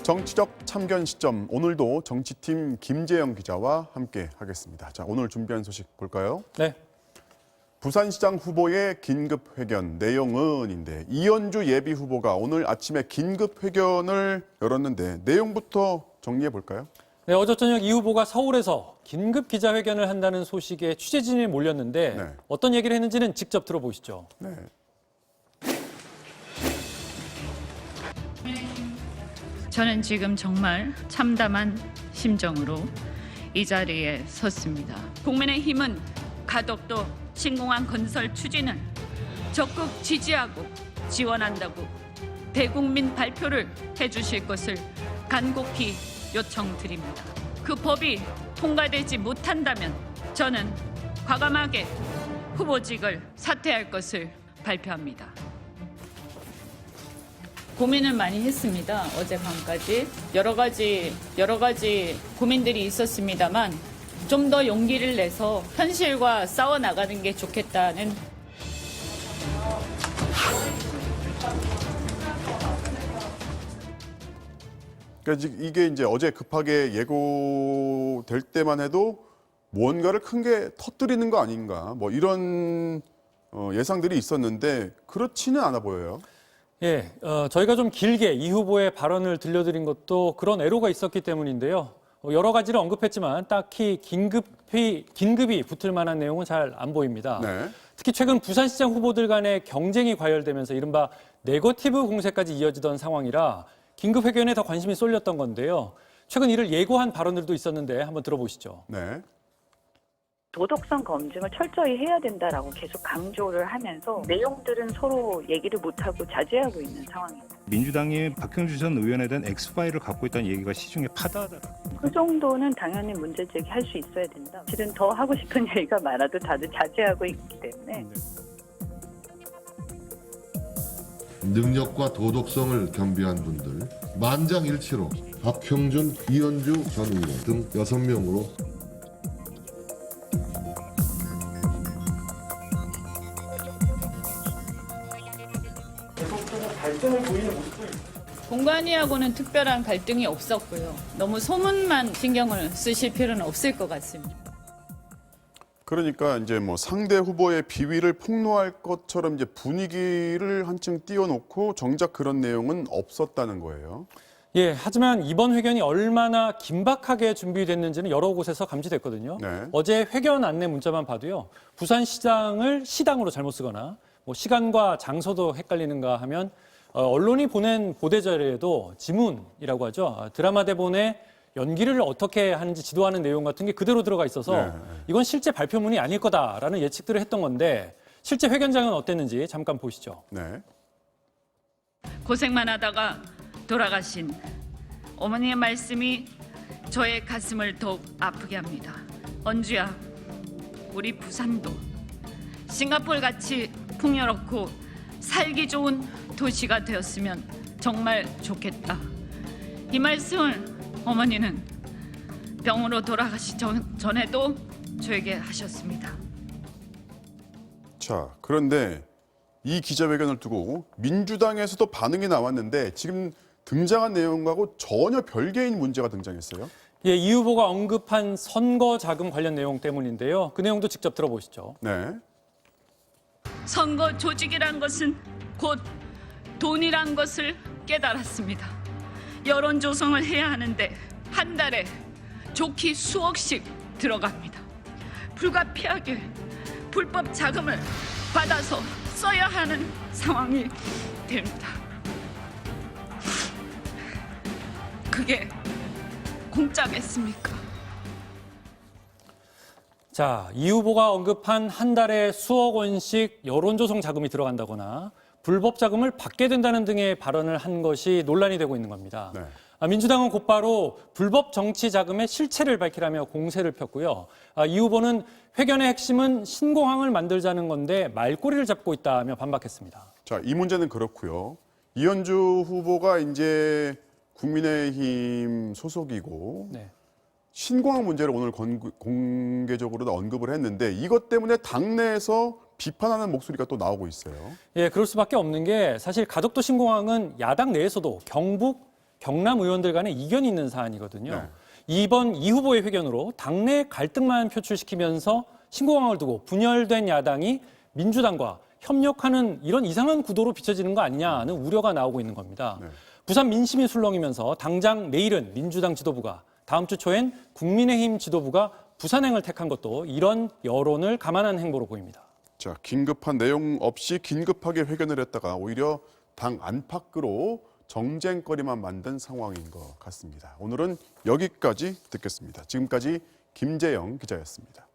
정치적 참견 시점, 오늘도 정치팀 김재영 기자와 함께 하겠습니다. 자, 오늘 준비한 소식 볼까요? 네. 부산시장 후보의 긴급 회견 내용은인데 이현주 예비 후보가 오늘 아침에 긴급 회견을 열었는데 내용부터 정리해 볼까요? 네, 어제 저녁 이 후보가 서울에서 긴급 기자회견을 한다는 소식에 취재진이 몰렸는데 네. 어떤 얘기를 했는지는 직접 들어보시죠. 네. 저는 지금 정말 참담한 심정으로 이 자리에 섰습니다. 국민의힘은 가덕도 신공항 건설 추진을 적극 지지하고 지원한다고 대국민 발표를 해주실 것을 간곡히 요청드립니다. 그 법이 통과되지 못한다면 저는 과감하게 후보직을 사퇴할 것을 발표합니다. 고민을 많이 했습니다. 어젯밤까지 여러 가지 고민들이 있었습니다만 좀 더 용기를 내서 현실과 싸워 나가는 게 좋겠다는. 그러니까 이게 이제 어제 급하게 예고될 때만 해도 무언가를 큰 게 터뜨리는 거 아닌가, 뭐 이런 예상들이 있었는데 그렇지는 않아 보여요. 예, 저희가 좀 길게 이 후보의 발언을 들려드린 것도 그런 애로가 있었기 때문인데요. 여러 가지를 언급했지만 딱히 긴급이 붙을 만한 내용은 잘 안 보입니다. 네. 특히 최근 부산시장 후보들 간의 경쟁이 과열되면서 이른바 네거티브 공세까지 이어지던 상황이라 긴급 회견에 더 관심이 쏠렸던 건데요. 최근 이를 예고한 발언들도 있었는데 한번 들어보시죠. 네. 도덕성 검증을 철저히 해야 된다라고 계속 강조를 하면서 내용들은 서로 얘기를 못하고 자제하고 있는 상황입니다. 민주당이 박형주 전 의원에 대한 엑스파일을 갖고 있다는 얘기가 시중에 파다하다. 그 정도는 당연히 문제 제기할 수 있어야 된다. 실은 더 하고 싶은 얘기가 많아도 다들 자제하고 있기 때문에. 능력과 도덕성을 겸비한 분들 만장일치로 박형준, 이현주 전 의원 등 6명으로 공관위하고는 특별한 갈등이 없었고요. 너무 소문만 신경을 쓰실 필요는 없을 것 같습니다. 그러니까 이제 뭐 상대 후보의 비위를 폭로할 것처럼 이제 분위기를 한층 띄워놓고 정작 그런 내용은 없었다는 거예요. 예, 하지만 이번 회견이 얼마나 긴박하게 준비됐는지는 여러 곳에서 감지됐거든요. 네. 어제 회견 안내 문자만 봐도요. 부산시장을 시당으로 잘못 쓰거나 뭐 시간과 장소도 헷갈리는가 하면 언론이 보낸 보도 자료에도 지문이라고 하죠. 드라마 대본에 연기를 어떻게 하는지 지도하는 내용 같은 게 그대로 들어가 있어서 네. 이건 실제 발표문이 아닐 거다라는 예측들을 했던 건데 실제 회견장은 어땠는지 잠깐 보시죠. 네. 고생만 하다가 돌아가신 어머니의 말씀이 저의 가슴을 더욱 아프게 합니다. 언주야, 우리 부산도 싱가포르같이 풍요롭고 살기 좋은 도시가 되었으면 정말 좋겠다. 이 말씀을 어머니는 병으로 돌아가시 전에도 저에게 하셨습니다. 자, 그런데 이 기자회견을 두고 민주당에서도 반응이 나왔는데 지금 등장한 내용하고 전혀 별개인 문제가 등장했어요. 예, 이 후보가 언급한 선거 자금 관련 내용 때문인데요. 그 내용도 직접 들어보시죠. 네. 선거 조직이란 것은 곧 돈이란 것을 깨달았습니다. 여론 조성을 해야 하는데 한 달에 좋게 수억씩 들어갑니다. 불가피하게 불법 자금을 받아서 써야 하는 상황이 됩니다. 그게 공짜겠습니까? 자, 이 후보가 언급한 한 달에 수억 원씩 여론조성 자금이 들어간다거나 불법 자금을 받게 된다는 등의 발언을 한 것이 논란이 되고 있는 겁니다. 네. 민주당은 곧바로 불법 정치 자금의 실체를 밝히라며 공세를 폈고요. 이 후보는 회견의 핵심은 신공항을 만들자는 건데 말꼬리를 잡고 있다며 반박했습니다. 자, 이 문제는 그렇고요. 이현주 후보가 이제 국민의힘 소속이고 네. 신공항 문제를 오늘 공개적으로 언급을 했는데 이것 때문에 당내에서 비판하는 목소리가 또 나오고 있어요. 예, 그럴 수밖에 없는 게 사실 가덕도 신공항은 야당 내에서도 경북, 경남 의원들 간에 이견이 있는 사안이거든요. 네. 이번 이 후보의 회견으로 당내 갈등만 표출시키면서 신공항을 두고 분열된 야당이 민주당과 협력하는 이런 이상한 구도로 비춰지는 거 아니냐는 우려가 나오고 있는 겁니다. 네. 부산 민심이 술렁이면서 당장 내일은 민주당 지도부가, 다음 주 초엔 국민의힘 지도부가 부산행을 택한 것도 이런 여론을 감안한 행보로 보입니다. 자, 긴급한 내용 없이 긴급하게 회견을 했다가 오히려 당 안팎으로 정쟁거리만 만든 상황인 것 같습니다. 오늘은 여기까지 듣겠습니다. 지금까지 김재영 기자였습니다.